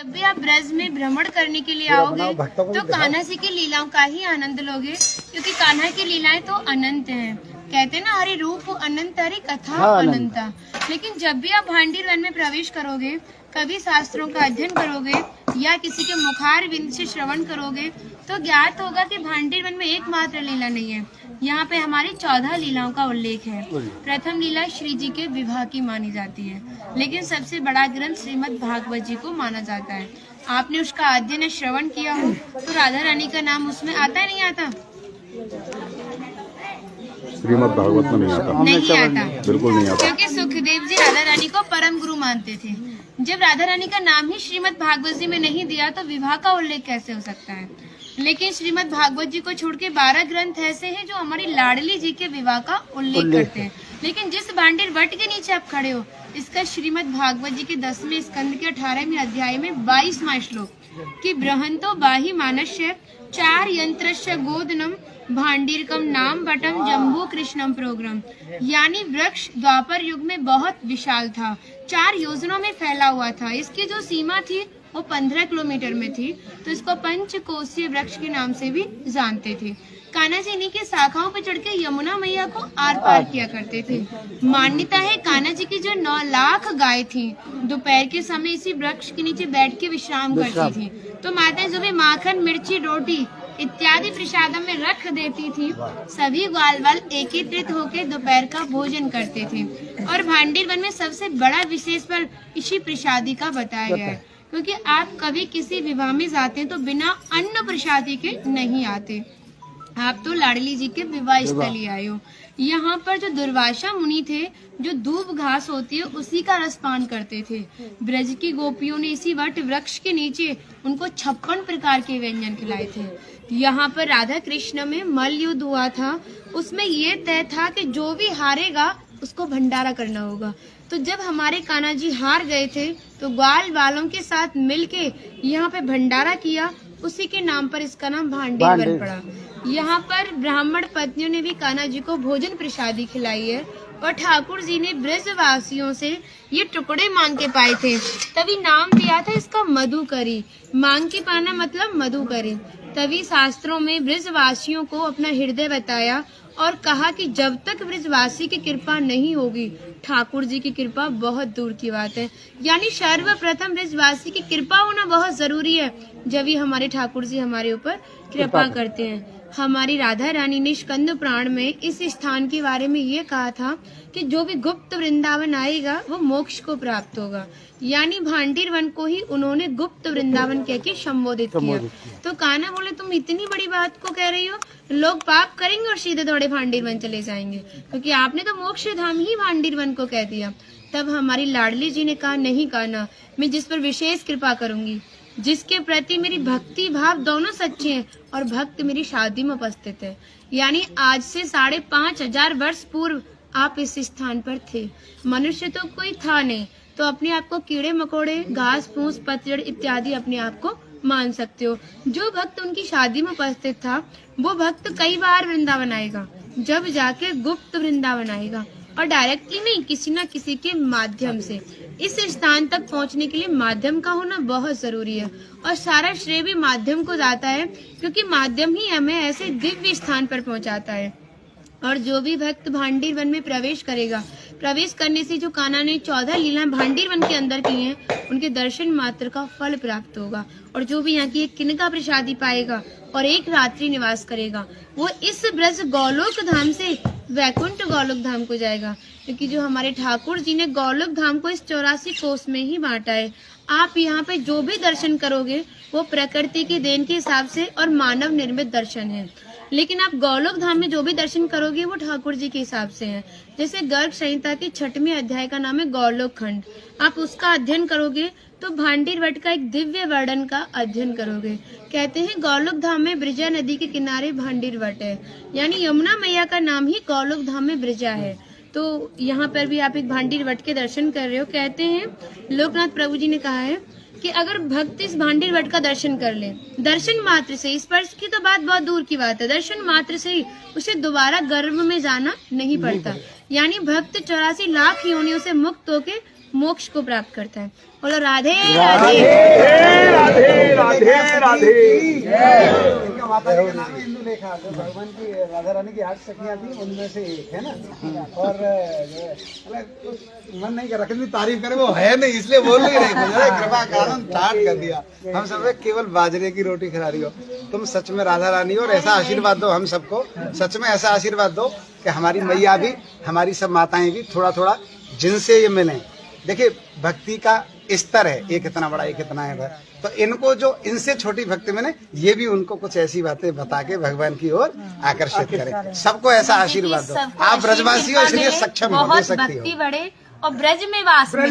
जब भी आप ब्रज में भ्रमण करने के लिए आओगे तो कान्हा जी की लीलाओं का ही आनंद लोगे, क्योंकि कान्हा की लीलाएं तो अनंत हैं। कहते हैं ना, हरि रूप अनंत हरि कथा अनंता। लेकिन जब भी आप भांडीर वन में प्रवेश करोगे, कभी शास्त्रों का अध्ययन करोगे या किसी के मुखार बिंद से श्रवण करोगे तो ज्ञात होगा कि भांडीर वन में एकमात्र लीला नहीं है, यहाँ पे हमारी 14 लीलाओं का उल्लेख है। प्रथम लीला श्री जी के विवाह की मानी जाती है, लेकिन सबसे बड़ा ग्रंथ श्रीमद् भागवत जी को माना जाता है। आपने उसका अध्ययन श्रवण किया हो तो राधा रानी का नाम उसमें आता है नहीं आता? श्रीमद् भागवत में नहीं आता। नहीं आता, बिल्कुल नहीं आता, क्योंकि सुखदेव जी राधा रानी को परम गुरु मानते थे। जब राधा रानी का नाम ही श्रीमद् भागवत जी में नहीं दिया तो विवाह का उल्लेख कैसे हो सकता है? लेकिन श्रीमद् भागवत जी को छोड़ के 12 ग्रंथ ऐसे हैं जो हमारी लाडली जी के विवाह का उल्लेख करते हैं। लेकिन जिस भांडीर वट के नीचे आप खड़े हो, इसका श्रीमद् भागवत जी के 10वें स्कंद के 18वें अध्याय में 22वां श्लोक कि बृहंतो बाहि मानस्य 4 यंत्रस्य गोदनम भांडीरकम नाम बटम जम्बू कृष्णम प्रोग्राम, यानी वृक्ष द्वापर युग में बहुत विशाल था, 4 योजनों में फैला हुआ था। इसकी जो सीमा थी वो 15 किलोमीटर में थी, तो इसको पंचकोशीय वृक्ष के नाम से भी जानते थे। कान्हा जी इन्हीं की शाखाओं पर चढ़ के यमुना मैया को आर पार किया करते थे। मान्यता है कान्हा जी की जो 9 लाख गाय थी दोपहर के समय इसी वृक्ष के नीचे बैठ के विश्राम करती थी। तो माताएं जो भी माखन मिर्ची रोटी इत्यादि प्रसादम में रख देती थी, सभी ग्वाल वाल एकत्रित होकर दोपहर का भोजन करते थे। और भांडीर वन में सबसे बड़ा विशेष फल इसी प्रसादी का बताया गया है, क्योंकि आप कभी किसी विवाह में जाते हैं तो बिना अन्न प्रसादी के नहीं आते। आप तो लाडली जी के विवाह स्थली आए हो। यहाँ पर जो दुर्वासा मुनि थे, जो दूब घास होती है उसी का रसपान करते थे। ब्रज की गोपियों ने इसी वट वृक्ष के नीचे उनको 56 प्रकार के व्यंजन खिलाए थे। यहाँ पर राधा कृष्ण में मल्ल युद्ध हुआ था, उसमें ये तय था कि जो भी हारेगा उसको भंडारा करना होगा। तो जब हमारे कान्हा जी हार गए थे तो ग्वाल वालों के साथ मिलके यहाँ पे भंडारा किया, उसी के नाम पर इसका नाम भांडीर वन पड़ा। यहाँ पर ब्राह्मण पत्नियों ने भी कान्हा जी को भोजन प्रसादी खिलाई है, और ठाकुर जी ने ब्रजवासियों से ये टुकड़े मांग के पाए थे, तभी नाम दिया था इसका मधुकरी। मांग के पाना मतलब मधुकरी। तभी शास्त्रों में ब्रजवासियों को अपना हृदय बताया और कहा कि जब तक ब्रजवासी की कृपा नहीं होगी, ठाकुर जी की कृपा बहुत दूर की बात है। यानी सर्वप्रथम ब्रजवासी की कृपा होना बहुत जरूरी है, जब ही हमारे ठाकुर जी हमारे ऊपर कृपा करते हैं। हमारी राधा रानी ने स्कंद पुराण में इस स्थान के बारे में ये कहा था कि जो भी गुप्त वृंदावन आएगा वो मोक्ष को प्राप्त होगा। यानी भांडीर वन को ही उन्होंने गुप्त वृंदावन कह के संबोधित किया। तो कान्हा बोले, तुम इतनी बड़ी बात को कह रही हो, लोग पाप करेंगे और सीधे दौड़े भांडीर वन चले जाएंगे, क्योंकि आपने तो मोक्ष धाम ही भांडीर वन को कह दिया। तब हमारी लाडली जी ने कहा, नहीं कान्हा, मैं जिस पर विशेष कृपा करूंगी, जिसके प्रति मेरी भक्ति भाव दोनों सच्चे हैं और भक्त मेरी शादी में उपस्थित है। यानी आज से 5,500 वर्ष पूर्व आप इस स्थान पर थे। मनुष्य तो कोई था नहीं, तो अपने आप को कीड़े मकोड़े, घास फूस, पतझड़ इत्यादि अपने आप को मान सकते हो। जो भक्त उनकी शादी में उपस्थित था वो भक्त कई बार वृंदावन आएगा, जब जाके गुप्त वृंदावन आएगा, और डायरेक्टली नहीं, किसी न किसी के माध्यम से। इस स्थान तक पहुंचने के लिए माध्यम का होना बहुत जरूरी है, और सारा श्रेय भी माध्यम को जाता है, क्योंकि माध्यम ही हमें ऐसे दिव्य स्थान पर पहुंचाता है। और जो भी भक्त भांडीर वन में प्रवेश करेगा, प्रवेश करने से जो कान्हा ने 14 लीलाएं भांडीर वन के अंदर की हैं, उनके दर्शन मात्र का फल प्राप्त होगा। और जो भी यहाँ की एक किनका प्रसादी पाएगा और एक रात्रि निवास करेगा, वो इस ब्रज गौलोक धाम से वैकुंठ गौलोक धाम को जाएगा, क्योंकि जो हमारे ठाकुर जी ने गौलोक धाम को इस 84 कोस में ही बांटा है। आप यहाँ पे जो भी दर्शन करोगे वो प्रकृति की देन के हिसाब से और मानव निर्मित दर्शन है, लेकिन आप गौलोक धाम में जो भी दर्शन करोगे वो ठाकुर जी के हिसाब से है। जैसे गर्ग संहिता के 6वें अध्याय का नाम है गौलोक खंड, आप उसका अध्ययन करोगे तो भांडीर वट का एक दिव्य वर्णन का अध्ययन करोगे। कहते हैं गौलोक धाम में ब्रजा नदी के किनारे भांडीर वट है, यानी यमुना मैया का नाम ही गौलोक धाम में ब्रजा है। तो यहाँ पर भी आप एक भांडीर वट के दर्शन कर रहे हो। कहते हैं लोकनाथ प्रभु जी ने कहा है कि अगर भक्त इस भांडीर वट का दर्शन कर ले, दर्शन मात्र से, स्पर्श की तो बात बहुत दूर की बात है, दर्शन मात्र से ही उसे दोबारा गर्भ में जाना नहीं पड़ता। यानी भक्त 84 लाख योनियों से मुक्त होके मोक्ष को प्राप्त करता है। बोलो राधे राधे। राधे। इनका माता का नाम है इंदुलेखा, जो भगवान की राधा रानी की 8 सखियां थी उनमें से एक है ना। और मन नहीं कर रहा कितनी तारीफ करे, वो है नहीं इसलिए बोल नहीं रहे, कृपा कारण स्टार्ट कर दिया। हम सब केवल बाजरे की रोटी खिला रही हो तुम, सच में राधा रानी हो। और ऐसा आशीर्वाद दो हम सबको, सच में ऐसा आशीर्वाद दो कि हमारी मैया भी, हमारी सब माताएं भी थोड़ा थोड़ा जिनसे ये मिलें। देखिए भक्ति का स्तर है, एक इतना बड़ा एक इतना है, तो इनको जो इनसे छोटी भक्ति में ये भी उनको कुछ ऐसी बातें बता के भगवान की ओर आकर्षित करें। सबको ऐसा आशीर्वाद दो। आप ब्रजवासी हो इसलिए सक्षम हो, दे सकती हो। भक्ति बढ़े और ब्रज में वास हो।